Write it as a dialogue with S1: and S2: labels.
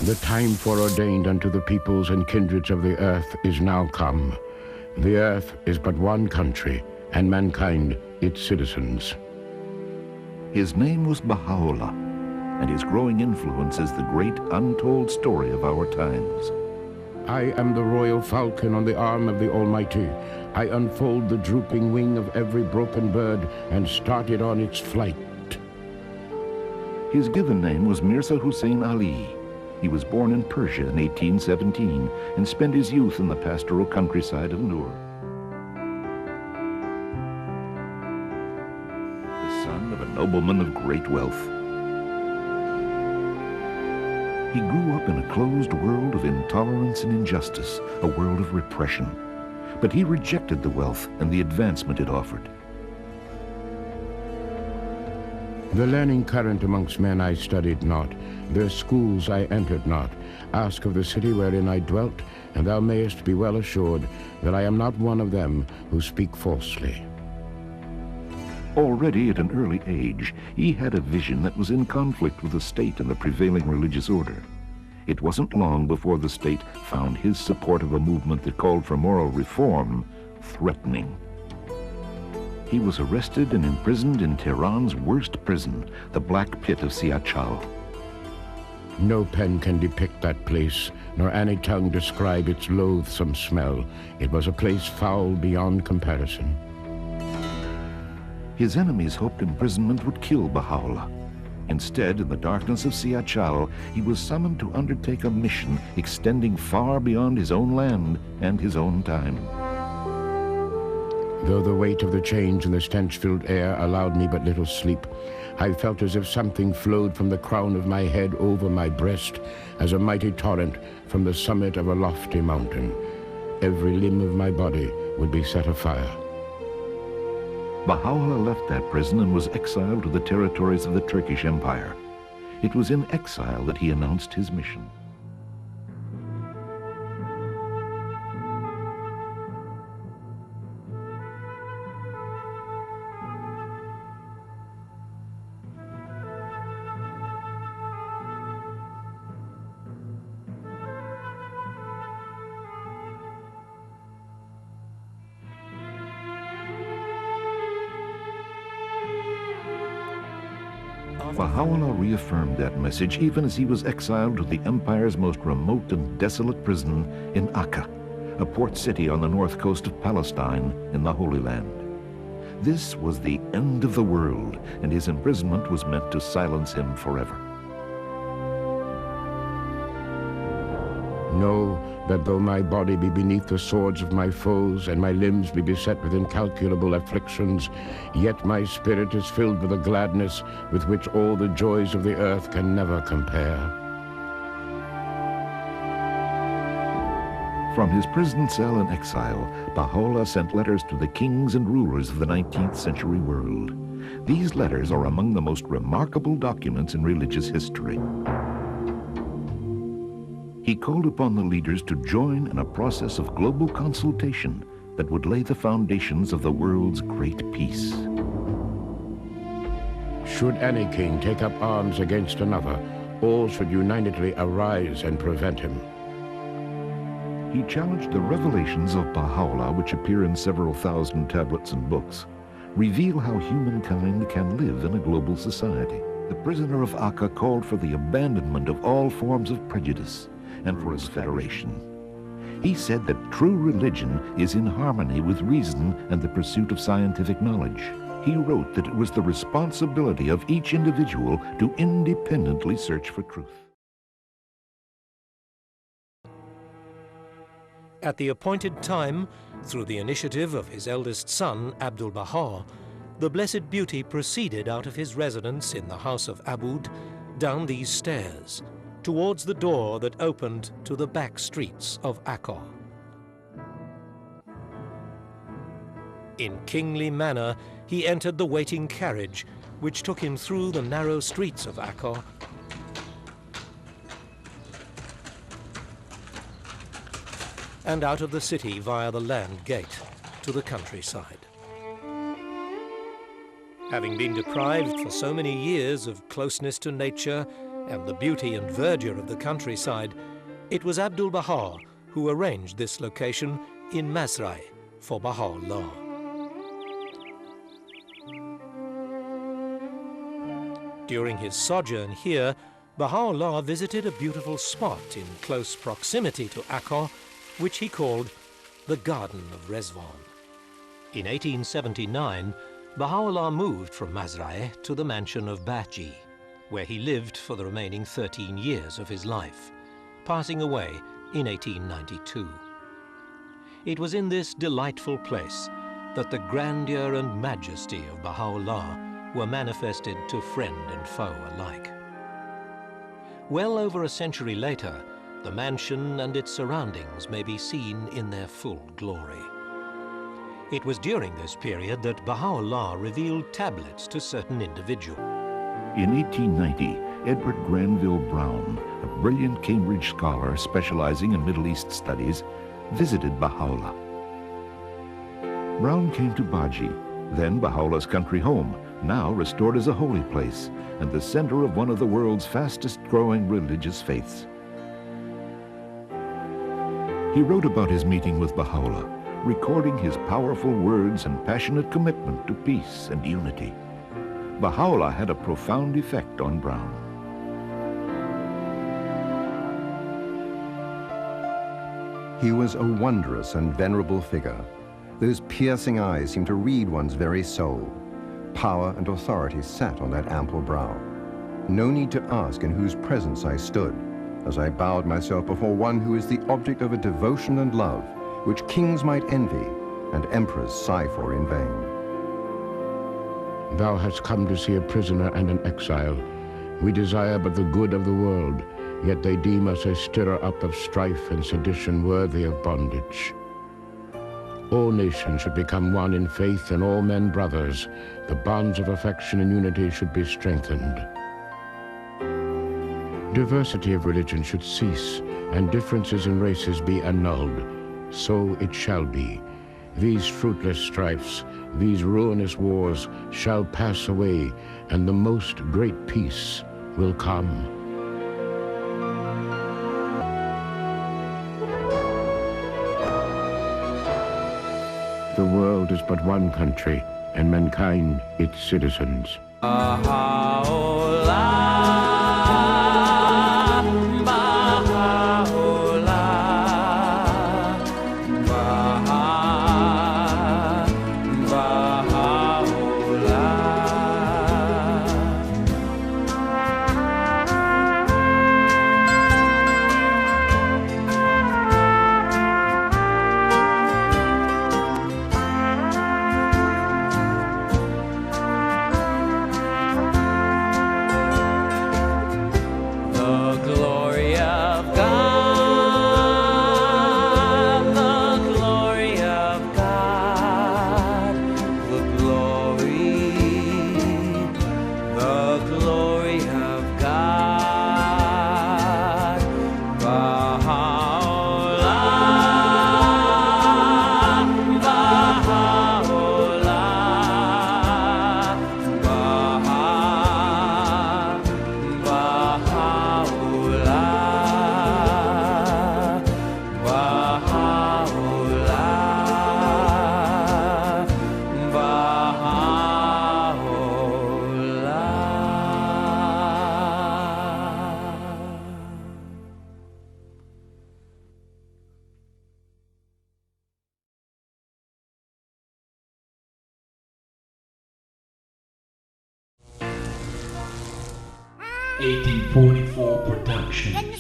S1: The time foreordained unto the peoples and kindreds of the earth is now come. The earth is but one country, and mankind its citizens.
S2: His name was Baha'u'Llah, and his growing influence is the great untold story of our times.
S1: I am the royal falcon on the arm of the Almighty. I unfold the drooping wing of every broken bird and started on its flight.
S2: His given name was Mirza Hussein Ali. He was born in Persia in 1817 and spent his youth in the pastoral countryside of Nur. The son of a nobleman of great wealth. He grew up in a closed world of intolerance and injustice, a world of repression. But he rejected the wealth and the advancement it offered.
S1: The learning current amongst men I studied not, their schools I entered not. Ask of the city wherein I dwelt, and thou mayest be well assured that I am not one of them who speak falsely.
S2: Already at an early age, he had a vision that was in conflict with the state and the prevailing religious order. It wasn't long before the state found his support of a movement that called for moral reform threatening. He was arrested and imprisoned in Tehran's worst prison, the Black Pit of Siachal.
S1: No pen can depict that place, nor any tongue describe its loathsome smell. It was a place foul beyond comparison.
S2: His enemies hoped imprisonment would kill Baha'u'llah. Instead, in the darkness of Siachal, he was summoned to undertake a mission extending far beyond his own land and his own time.
S1: Though the weight of the change and the stench-filled air allowed me but little sleep, I felt as if something flowed from the crown of my head over my breast, as a mighty torrent from the summit of a lofty mountain. Every limb of my body would be set afire.
S2: Baha'u'llah left that prison and was exiled to the territories of the Turkish Empire. It was in exile that he announced his mission. Baha'u'llah reaffirmed that message even as he was exiled to the empire's most remote and desolate prison in Akka, a port city on the north coast of Palestine in the Holy Land. This was the end of the world, and his imprisonment was meant to silence him forever.
S1: Know that though my body be beneath the swords of my foes, and my limbs be beset with incalculable afflictions, yet my spirit is filled with a gladness with which all the joys of the earth can never compare.
S2: From his prison cell in exile, Baha'u'llah sent letters to the kings and rulers of the 19th century world. These letters are among the most remarkable documents in religious history. He called upon the leaders to join in a process of global consultation that would lay the foundations of the world's great peace.
S1: Should any king take up arms against another, all should unitedly arise and prevent him.
S2: He challenged the revelations of Baha'u'llah, which appear in several thousand tablets and books, reveal how humankind can live in a global society. The prisoner of Akka called for the abandonment of all forms of prejudice and for his federation. He said that true religion is in harmony with reason and the pursuit of scientific knowledge. He wrote that it was the responsibility of each individual to independently search for truth.
S3: At the appointed time, through the initiative of his eldest son, Abdul-Baha, the Blessed Beauty proceeded out of his residence in the house of Abud down these stairs, towards the door that opened to the back streets of Akka. In kingly manner, he entered the waiting carriage, which took him through the narrow streets of Akka and out of the city via the land gate to the countryside. Having been deprived for so many years of closeness to nature and the beauty and verdure of the countryside, it was Abdu'l-Baha who arranged this location in Mazrai for Baha'u'llah. During his sojourn here, Baha'u'llah visited a beautiful spot in close proximity to Akkor, which he called the Garden of Rezvan. In 1879, Baha'u'llah moved from Mazrai to the mansion of Bahji, where he lived for the remaining 13 years of his life, passing away in 1892. It was in this delightful place that the grandeur and majesty of Baha'u'llah were manifested to friend and foe alike. Well over a century later, the mansion and its surroundings may be seen in their full glory. It was during this period that Baha'u'llah revealed tablets to certain individuals.
S2: In 1890, Edward Granville Brown, a brilliant Cambridge scholar specializing in Middle East studies, visited Baha'u'llah. Brown came to Bahji, then Baha'u'llah's country home, now restored as a holy place and the center of one of the world's fastest-growing religious faiths. He wrote about his meeting with Baha'u'llah, recording his powerful words and passionate commitment to peace and unity. Baha'u'llah had a profound effect on Brown.
S4: He was a wondrous and venerable figure. Those piercing eyes seemed to read one's very soul. Power and authority sat on that ample brow. No need to ask in whose presence I stood, as I bowed myself before one who is the object of a devotion and love which kings might envy and emperors sigh for in vain.
S1: Thou hast come to see a prisoner and an exile. We desire but the good of the world, yet they deem us a stirrer up of strife and sedition worthy of bondage. All nations should become one in faith and all men brothers. The bonds of affection and unity should be strengthened. Diversity of religion should cease and differences in races be annulled. So it shall be. These fruitless strifes, these ruinous wars shall pass away, and the most great peace will come. The world is but one country, and mankind its citizens.
S5: '44 production.